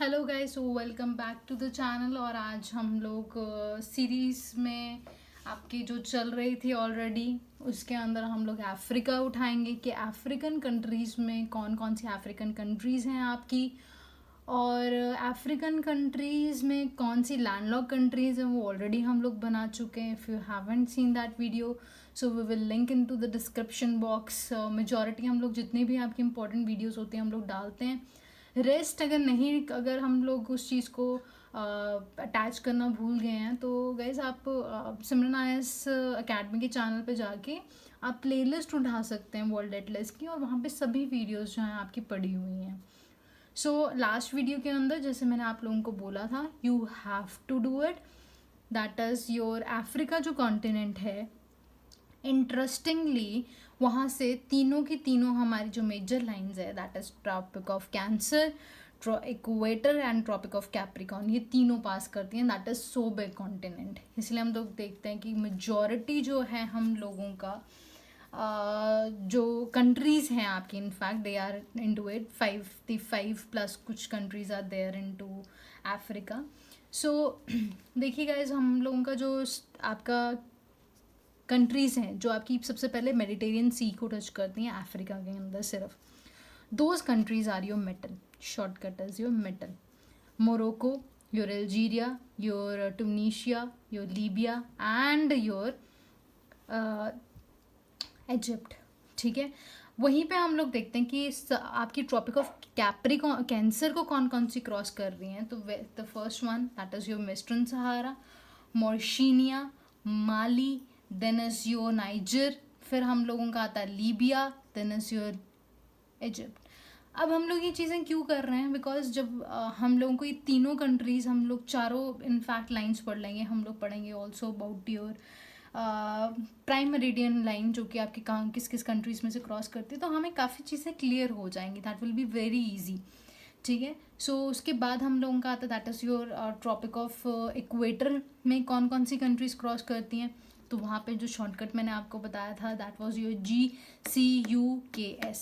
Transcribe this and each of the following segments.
Hello guys, welcome back to the channel. और आज हम लोग सीरीज़ में आपकी जो चल रही थी ऑलरेडी, उसके अंदर हम लोग अफ्रीका उठाएंगे कि अफ्रीकन कंट्रीज़ में कौन कौन सी अफ्रीकन कंट्रीज़ हैं आपकी, और अफ्रीकन कंट्रीज़ में कौन सी लैंडलॉक कंट्रीज़ हैं वो ऑलरेडी हम लोग बना चुके हैं। If you haven't seen that video so we will link in to the description box. Majority हम लोग जितने भी आपकी इंपॉर्टेंट वीडियोज़ होते हैं हम लोग डालते हैं। रेस्ट अगर हम लोग उस चीज़ को अटैच करना भूल गए हैं तो गाइज आप सिमरन IAS अकेडमी के चैनल पे जाके आप प्लेलिस्ट उठा सकते हैं वर्ल्ड एटलस की, और वहाँ पे सभी वीडियोस जो हैं आपकी पड़ी हुई हैं। सो लास्ट वीडियो के अंदर जैसे मैंने आप लोगों को बोला था, you have to do it. That is your Africa जो कॉन्टिनेंट है, इंटरेस्टिंगली वहाँ से तीनों की तीनों हमारी जो मेजर लाइंस है, that is tropic of cancer, equator and tropic of capricorn, ये तीनों पास करती हैं। That is so big continent. इसलिए हम लोग देखते हैं कि मेजॉरिटी जो है हम लोगों का जो कंट्रीज़ हैं आपकी, in fact they are into it 55+ कुछ countries are there into Africa. So देखिए गाइज, हम लोगों का जो आपका कंट्रीज़ हैं जो आपकी सबसे पहले मेडिटेरियन सी को टच करती हैं अफ्रीका के अंदर, सिर्फ those countries are your metal, shortcut is your metal. Morocco, your Algeria, your Tunisia, your Libya and your Egypt. ठीक है, वहीं पे हम लोग देखते हैं कि आपकी ट्रॉपिक ऑफ कैप्रिकॉन कैंसर को कौन कौन सी क्रॉस कर रही हैं। तो the first one that is your Western Sahara, Mauritania, Mali, then is your Niger, फिर हम लोगों का आता है Libya, then is your Egypt. अब हम लोग ये चीज़ें क्यों कर रहे हैं? बिकॉज जब हम लोगों को ये तीनों कंट्रीज़, हम लोग चारों इनफैक्ट लाइंस पढ़ लेंगे। हम लोग पढ़ेंगे also about your prime meridian line, जो कि आपके कहाँ किस किस कंट्रीज़ में से क्रॉस करती है, तो हमें काफ़ी चीज़ें क्लियर हो जाएंगी। That will be very easy. ठीक है, सो उसके बाद हम लोगों का आता है that is your tropic of equator में कौन कौन सी कंट्रीज़ क्रॉस करती हैं। तो वहाँ पे जो शॉर्टकट मैंने आपको बताया था दैट वाज योर GCUKS।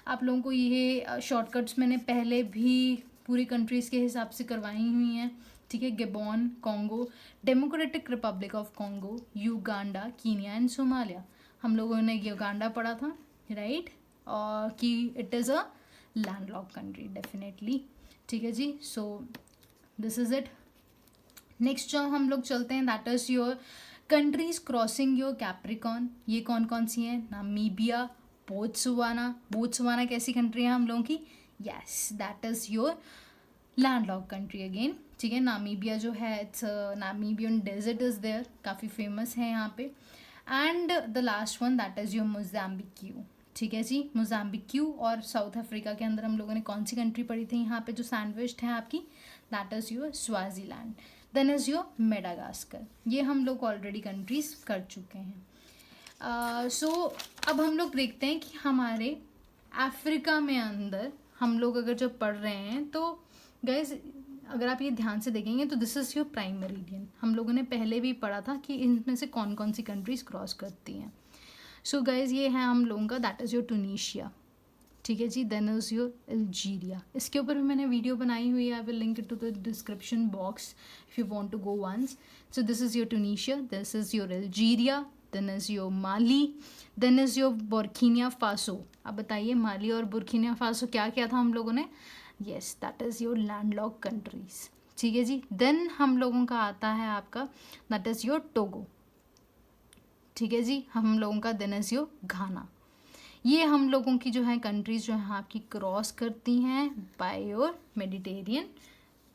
आप लोगों को ये शॉर्टकट्स मैंने पहले भी पूरी कंट्रीज़ के हिसाब से करवाई हुई हैं। ठीक है, Gabon, Congo, Democratic Republic of Congo, Uganda, Kenya and Somalia. हम लोगों ने युगांडा पढ़ा था, राइट, और कि it is a landlocked country definitely. ठीक है जी, so this is it. Next जो हम लोग चलते हैं that is your countries crossing your Capricorn. ये कौन कौन सी हैं? Namibia, Botswana. बोत्सवाना कैसी कंट्री है हम लोगों की? Yes, that is your landlocked country again. ठीक है, नामीबिया जो है, it's Namibian desert is there, काफ़ी फेमस है यहाँ पे। And the last one that is your Mozambique. ठीक है जी, मोजाम्बिक्यू। और साउथ अफ्रीका के अंदर हम लोगों ने कौन सी कंट्री पढ़ी थी यहाँ पे जो सैंडविच्ड है आपकी? That is your Swaziland, then is your Madagascar. ये हम लोग ऑलरेडी कंट्रीज कर चुके हैं। सो अब हम लोग देखते हैं कि हमारे अफ्रीका में अंदर हम लोग अगर जब पढ़ रहे हैं तो गाइज, अगर आप ये ध्यान से देखेंगे तो this is your prime meridian. हम लोगों ने पहले भी पढ़ा था कि इनमें से कौन कौन सी कंट्रीज क्रॉस करती हैं। सो गाइज, ये है हम लोगों का दैट इज़ योर ट्यूनीशिया। ठीक है जी, देन इज़ योर अल्जीरिया। इसके ऊपर भी मैंने वीडियो बनाई हुई है, I will link it to the description box if you want to go once. So this is your Tunisia, this is your Algeria, then is your Mali, then is your Burkina Faso. अब बताइए, माली और Burkina Faso क्या क्या था हम लोगों ने? Yes, that is your landlock countries. ठीक है जी, देन हम लोगों का आता है आपका दैट इज़ योर टोगो। ठीक है जी, हम लोगों का देन इज़ योर घाना। ये हम लोगों की जो है कंट्रीज जो है आपकी क्रॉस करती हैं by your Mediterranean,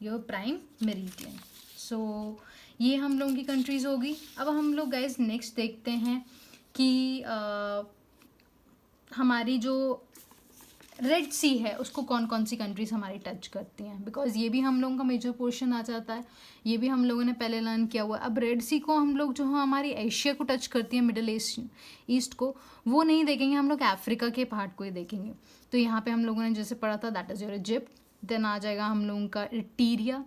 your prime meridian. So ये हम लोगों की कंट्रीज होगी। अब हम लोग गाइज नेक्स्ट देखते हैं कि हमारी जो रेड सी है उसको कौन कौन सी कंट्रीज हमारी टच करती हैं, बिकॉज ये भी हम लोगों का मेजर पोर्शन आ जाता है। ये भी हम लोगों ने पहले लर्न किया हुआ है। अब रेड सी को हम लोग जो है हमारी एशिया को टच करती है, मिडल ईस्ट को, वो नहीं देखेंगे, हम लोग अफ्रीका के पार्ट को ही देखेंगे। तो यहाँ पे हम लोगों ने जैसे पढ़ा था that is your Egypt, then आ जाएगा हम लोगों का इटीरिया।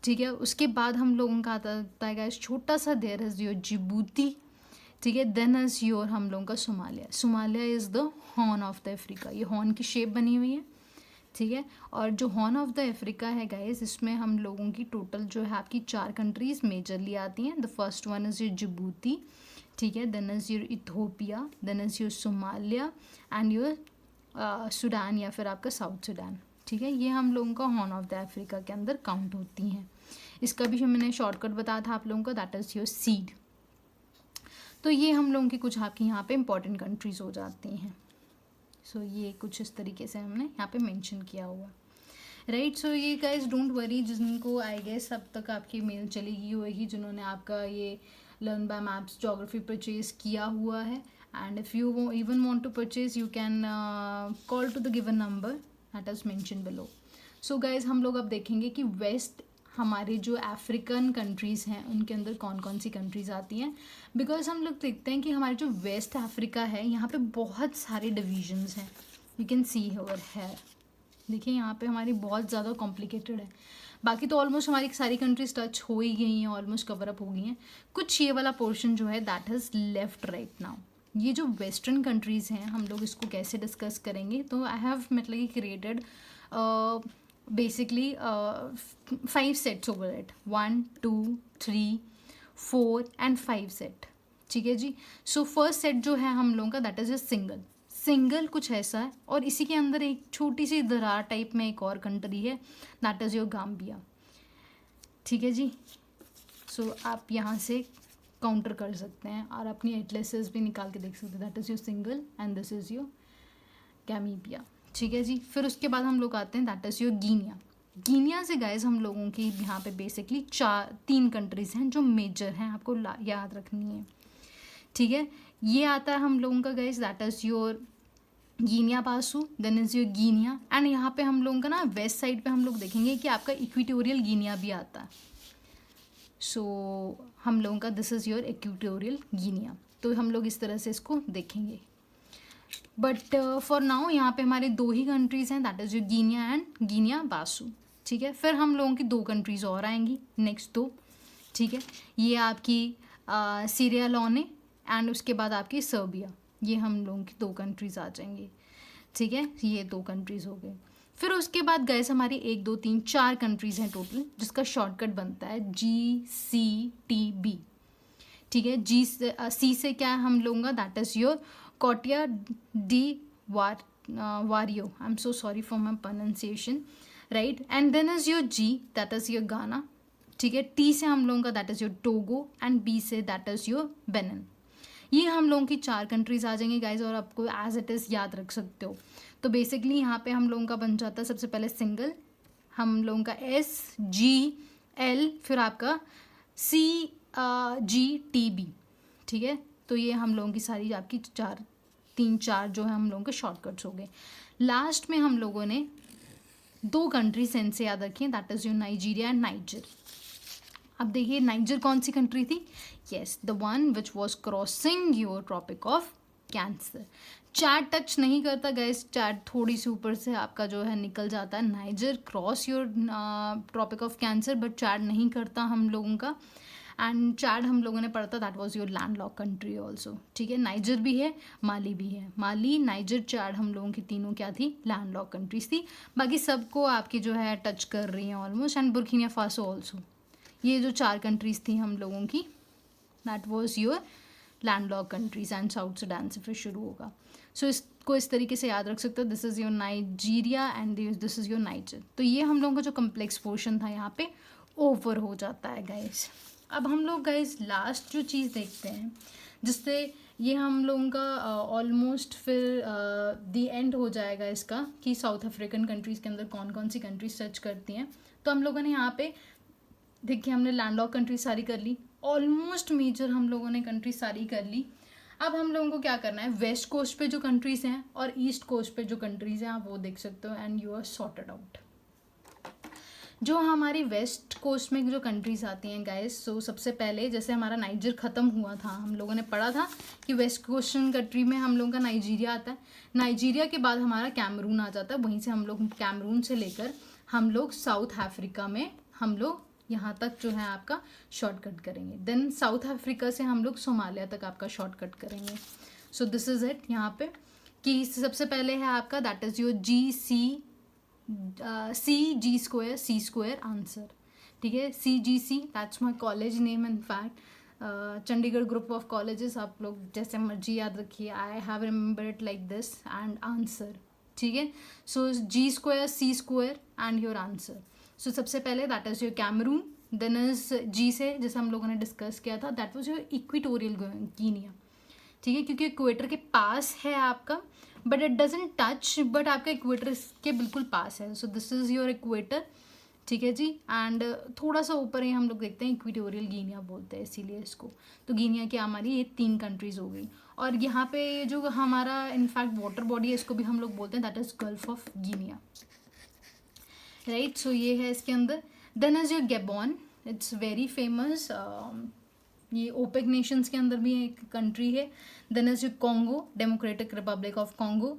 ठीक है, उसके बाद हम लोगों का आता है छोटा सा देयर इज़ योर जिबूती। ठीक है, देन इज़ योर हम लोगों का Somalia. Somalia is the horn of the Africa. ये हॉर्न की शेप बनी हुई है, ठीक है। और जो हॉर्न ऑफ द अफ्रीका है गाइस, इसमें हम लोगों की टोटल जो है आपकी 4 कंट्रीज मेजरली आती हैं। The first one is your Djibouti, ठीक है, then is your Ethiopia, then is your Somalia and your Sudan या फिर आपका साउथ सूडान, ठीक है। ये हम लोगों का हॉर्न ऑफ द अफ्रीका के अंदर काउंट होती हैं। इसका भी मैंने शॉर्टकट बताया था आप लोगों को, दैट इज़ योर सीड। तो ये हम लोगों की कुछ आपकी यहाँ पे इंपॉर्टेंट कंट्रीज़ हो जाती हैं। सो ये कुछ इस तरीके से हमने यहाँ पे मेंशन किया हुआ, राइट। सो ये गाइस डोंट वरी, जिनको आई गेस अब तक आपकी मेल चली गई होगी, जिन्होंने आपका ये learn by maps geography purchase किया हुआ है। And if you even want to purchase you can call to the given number that is mention below. So guys हम लोग अब देखेंगे कि वेस्ट हमारे जो अफ्रीकन कंट्रीज़ हैं उनके अंदर कौन कौन सी कंट्रीज़ आती हैं। बिकॉज हम लोग देखते हैं कि हमारे जो वेस्ट अफ्रीका है यहाँ पे बहुत सारे डिविजन्स हैं, यू कैन सी ओवर है, देखिए यहाँ पे हमारी बहुत ज़्यादा कॉम्प्लिकेटेड है। बाकी तो ऑलमोस्ट हमारी सारी कंट्रीज टच हो ही गई हैं, ऑलमोस्ट कवर अप हो गई हैं। कुछ ये वाला पोर्शन जो है that is left right now. ये जो वेस्टर्न कंट्रीज़ हैं हम लोग इसको कैसे डिस्कस करेंगे, तो आई हैव मतलब कि created basically 5 sets over it, 1 2 3 4 and 5 set, ठीक है जी। सो फर्स्ट सेट जो है हम लोगों का दैट इज़ ए सिंगल कुछ ऐसा है, और इसी के अंदर एक छोटी सी दरार टाइप में एक और कंट्री है दैट इज़ योर गाम्बिया, ठीक है जी। सो आप यहाँ से काउंटर कर सकते हैं और अपनी एटलसेस भी निकाल के देख सकते हैं, that is your Senegal and this is your Gambia, ठीक है जी। फिर उसके बाद हम लोग आते हैं दैट इज़ योर गिनिया से गाइज हम लोगों की यहाँ पे बेसिकली 3 कंट्रीज़ हैं जो मेजर हैं, आपको याद रखनी है, ठीक है। ये आता है हम लोगों का guys that is your Guinea Bissau, then is your Guinea. And यहाँ पे हम लोगों का ना वेस्ट साइड पे हम लोग देखेंगे कि आपका इक्वेटोरियल गिनिया भी आता है। सो हम लोगों का this is your Equatorial Guinea, तो हम लोग इस तरह से इसको देखेंगे। बट फॉर नाउ यहाँ पे हमारे 2 ही कंट्रीज़ हैं that is your Guinea and Guinea Basu, ठीक है। फिर हम लोगों की 2 कंट्रीज़ और आएंगी नेक्स्ट 2, ठीक है। ये आपकी सीरिया लियोने एंड उसके बाद आपकी सर्बिया, ये हम लोगों की 2 कंट्रीज़ आ जाएंगी, ठीक है। ये 2 कंट्रीज़ हो गए। फिर उसके बाद गैस हमारी 1 2 3 4 कंट्रीज़ हैं टोटल, जिसका शॉर्टकट बनता है GCTB, ठीक है। सी से क्या है हम लोगों का that is your Cote d'Ivoire, I am so sorry for my pronunciation, right. And then is your G that is your Ghana, ठीक है। टी से हम लोगों का that is your Togo and B से दैट इज़ योर बेनिन। ये हम लोगों की 4 कंट्रीज़ आ जाएंगे गाइज, और आपको एज इट इज़ याद रख सकते हो। तो बेसिकली यहाँ पे हम लोगों का बन जाता है सबसे पहले सिंगल, हम लोगों का SGL, फिर आपका CGTB, ठीक है। तो ये हम लोगों की सारी आपकी 3-4 जो है हम लोगों के शॉर्टकट्स हो गए। लास्ट में हम लोगों ने 2 कंट्री सेंस से याद रखी हैं that is your Nigeria and Niger. अब देखिए नाइजर कौन सी कंट्री थी, yes the one which was crossing your tropic of cancer. Chad touch नहीं करता गैस, चैट थोड़ी सी ऊपर से आपका जो है निकल जाता है। Niger cross your tropic of cancer but Chad नहीं करता हम लोगों का। एंड चैट हम लोगों ने पढ़ा था that was your land lock country also, ठीक है। नाइजर भी है, माली भी है, माली नाइजर चैट हम लोगों की तीनों क्या थी, लैंड लॉक कंट्रीज थी। बाकी सबको आपकी जो है टच कर रही हैं almost, and Burkina Faso also. ये जो 4 कंट्रीज थी हम लोगों की that was your land lock countries, and south Sudan से फिर शुरू होगा। सो इसको इस तरीके से याद रख सकते हो, this is your Nigeria and this is your niger. तो ये हम लोगों का जो कम्प्लेक्स पोर्शन था यहाँ पे ओवर हो जाता है गाइस। अब हम लोग गाइस लास्ट जो चीज़ देखते हैं जिससे ये हम लोगों का ऑलमोस्ट फिर दी एंड हो जाएगा इसका, कि साउथ अफ्रीकन कंट्रीज़ के अंदर कौन कौन सी कंट्रीज सर्च करती हैं। तो हम लोगों ने यहाँ पे देखिए हमने लैंड लॉक कंट्री सारी कर ली, ऑलमोस्ट मेजर हम लोगों ने कंट्री सारी कर ली। अब हम लोगों को क्या करना है, वेस्ट कोस्ट पे जो कंट्रीज़ हैं और ईस्ट कोस्ट पे जो कंट्रीज़ हैं आप वो देख सकते हो, and you are sorted out. जो हमारी वेस्ट कोस्ट में जो कंट्रीज़ आती हैं गाइस, सो सबसे पहले जैसे हमारा नाइजर ख़त्म हुआ था, हम लोगों ने पढ़ा था कि वेस्ट कोस्टन कंट्री में हम लोगों का नाइजीरिया आता है। नाइजीरिया के बाद हमारा कैमरून आ जाता है, वहीं से हम लोग कैमरून से लेकर हम लोग साउथ अफ्रीका में हम लोग यहाँ तक जो है आपका शॉर्टकट करेंगे। देन साउथ अफ्रीका से हम लोग सोमालिया तक आपका शॉर्टकट करेंगे। सो दिस इज़ इट यहाँ पे कि सबसे पहले है आपका that is your GCTB, CG² C² answer, ठीक है। CGC that's my college name in fact, Chandigarh group of colleges, आप लोग जैसे मर्जी याद रखिए, I have remember it like this and answer, ठीक है। So G² C² and your answer. So सबसे पहले that is your Cameroon, then is G से जैसे हम लोगों ने डिस्कस किया था that was your Equatorial Guinea, ठीक है, क्योंकि इक्वेटर के पास है आपका, but it doesn't touch, but आपका इक्वेटर के बिल्कुल पास है। So this is your equator, ठीक है जी। एंड थोड़ा सा ऊपर ही हम लोग देखते हैं इक्वेटोरियल गिनिया बोलते हैं इसीलिए इसको। तो गिनिया क्या हमारी ये 3 कंट्रीज हो गई, और यहाँ पे जो हमारा इनफैक्ट वाटर बॉडी है इसको भी हम लोग बोलते हैं that is Gulf of Guinea, right. So ये है इसके अंदर। Then is your Gabon, it's very famous, ये ओपेक नेशंस के अंदर भी एक कंट्री है। Then is your Congo, Democratic Republic of Congo,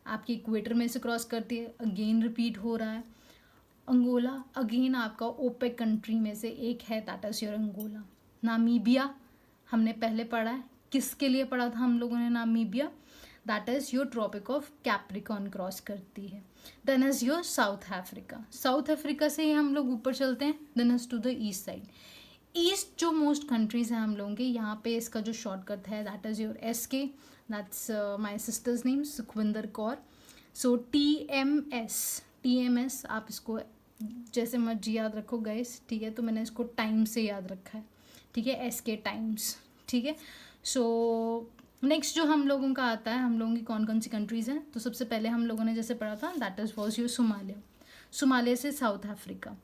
आपकी इक्वेटर में से क्रॉस करती है, अगेन रिपीट हो रहा है। अंगोला अगेन आपका ओपेक कंट्री में से एक है, that is your Angola. Namibia हमने पहले पढ़ा है, किसके लिए पढ़ा था हम लोगों ने Namibia, that is your tropic of capricorn cross करती है। Then is your South Africa, South Africa से ही हम लोग ऊपर चलते हैं, then is to the east side. East जो मोस्ट कंट्रीज हैं हम लोगों के, यहाँ पे इसका जो शॉर्टकट है that is your SK, that's my sister's name Sukhwinder Kaur. So TMS आप इसको जैसे मर्जी याद रखो गाइस, ठीक है। तो मैंने इसको टाइम से याद रखा है, ठीक है, SK टाइम्स, ठीक है। सो नेक्स्ट जो हम लोगों का आता है, हम लोगों की कौन कौन सी कंट्रीज़ हैं, तो सबसे पहले हम लोगों ने जैसे पढ़ा था that is was your Somalia, Somalia से साउथ अफ्रीका,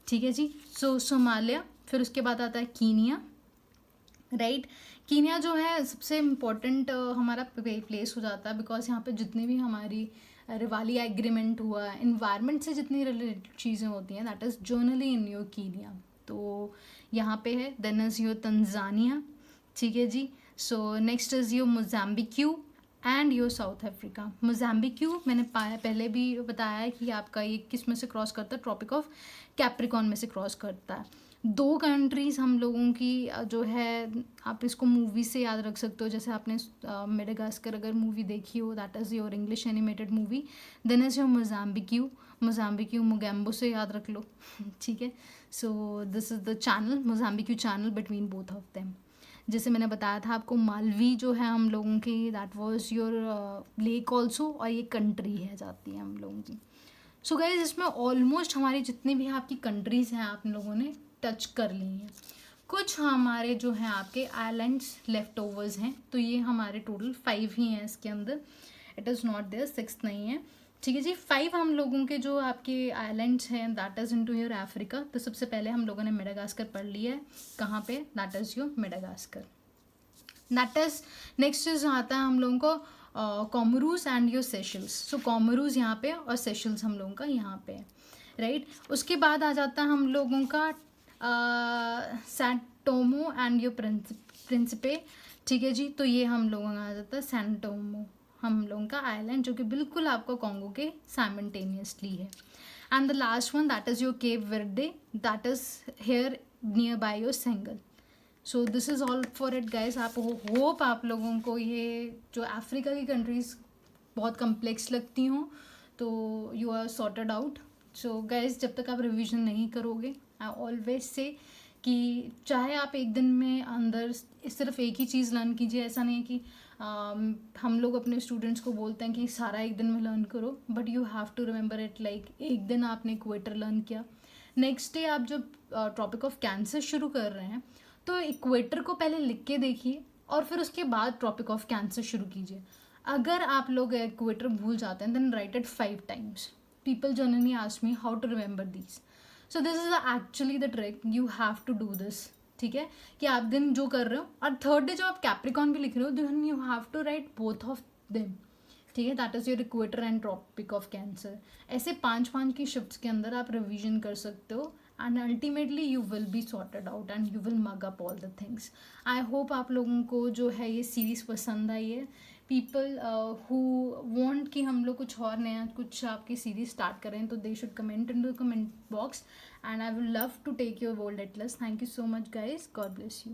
ठीक है जी। सो सोमालिया, फिर उसके बाद आता है कीनिया, राइट। कीनिया जो है सबसे इम्पोर्टेंट हमारा प्लेस हो जाता है, बिकॉज यहाँ पे जितनी भी हमारी रिवाली एग्रीमेंट हुआ, इन्वायरमेंट से जितनी रिलेटेड चीज़ें होती हैं that is generally in your Kenya, तो यहाँ पे है। देन इज़ योर तंजानिया, ठीक है जी। So next is your Mozambique and your South Africa. Mozambique मैंने पहले भी बताया कि आपका ये किस में से क्रॉस करता है, ट्रॉपिक ऑफ कैप्रिकॉन में से क्रॉस करता है। 2 कंट्रीज़ हम लोगों की जो है, आप इसको मूवी से याद रख सकते हो, जैसे आपने मेडागास्कर अगर मूवी देखी हो that is your English animated movie. Then is your Mozambique, Mozambique Mogambo से याद रख लो, ठीक है। So this is the channel, Mozambique channel between both of them. जैसे मैंने बताया था आपको, मालवी जो है हम लोगों की that was your lake also, और ये कंट्री है जाती है हम लोगों की। सो गाइज इसमें ऑलमोस्ट हमारी जितनी भी आपकी कंट्रीज़ हैं आप लोगों ने टच कर ली हैं। कुछ हमारे जो हैं आपके आइलैंड्स लेफ्ट ओवर्स हैं, तो ये हमारे टोटल 5 ही हैं इसके अंदर, इट इज़ नॉट देयर 6 नहीं है, ठीक है जी। 5 हम लोगों के जो आपके आइलैंड्स हैं that is into your Africa. तो सबसे पहले हम लोगों ने मेडागास्कर पढ़ लिया है, कहाँ पे, that is your Madagascar. That is next is आता है हम लोगों को कॉमरूज एंड योर सेशल्स। सो कॉमरूज यहाँ पे और सेशल्स हम लोगों का यहाँ पे है, राइट। उसके बाद आ जाता है हम लोगों का सैंटोमो एंड योर प्रिंसिपे, ठीक है जी। तो ये हम लोगों का आ जाता है सैंटोमो, हम लोगों का आइलैंड, जो कि बिल्कुल आपका कॉन्गो के साइमल्टेनियसली है। And the last one that is your Cape Verde, that is here near by your Senegal. So this is all for it guys. आप होप आप लोगों को ये जो अफ्रीका की कंट्रीज़ बहुत कम्प्लेक्स लगती हों, तो you are sorted out. So guys जब तक आप रिवीजन नहीं करोगे, आई ऑलवेज से कि चाहे आप एक दिन में अंदर सिर्फ एक ही चीज़ लर्न कीजिए, ऐसा नहीं है कि हम लोग अपने स्टूडेंट्स को बोलते हैं कि सारा एक दिन में लर्न करो, but you have to remember it, like एक दिन आपने इक्वेटर लर्न किया, नेक्स्ट डे आप जब ट्रॉपिक ऑफ कैंसर शुरू कर रहे हैं तो इक्वेटर को पहले लिख के देखिए और फिर उसके बाद ट्रॉपिक ऑफ कैंसर शुरू कीजिए। अगर आप लोग इक्वेटर भूल जाते हैं then write it 5 times। People generally ask me how to remember this, so this is actually the trick, you have to do this, ठीक है। कि आप दिन जो कर रहे हो और थर्ड डे जब आप कैप्रिकॉन भी लिख रहे हो then you have to write both of them, ठीक है। That is your equator and tropic of cancer. ऐसे 5 की शिफ्ट्स के अंदर आप रिवीजन कर सकते हो and ultimately you will be sorted out and you will mug up all the things. I hope आप लोगों को जो है ये सीरीज़ पसंद आई है। पीपल हु वांट कि हम लोग कुछ और नया कुछ आपकी सीरीज स्टार्ट करें तो they should comment in the comment box and I will love to take your world atlas. Thank you so much guys, god bless you.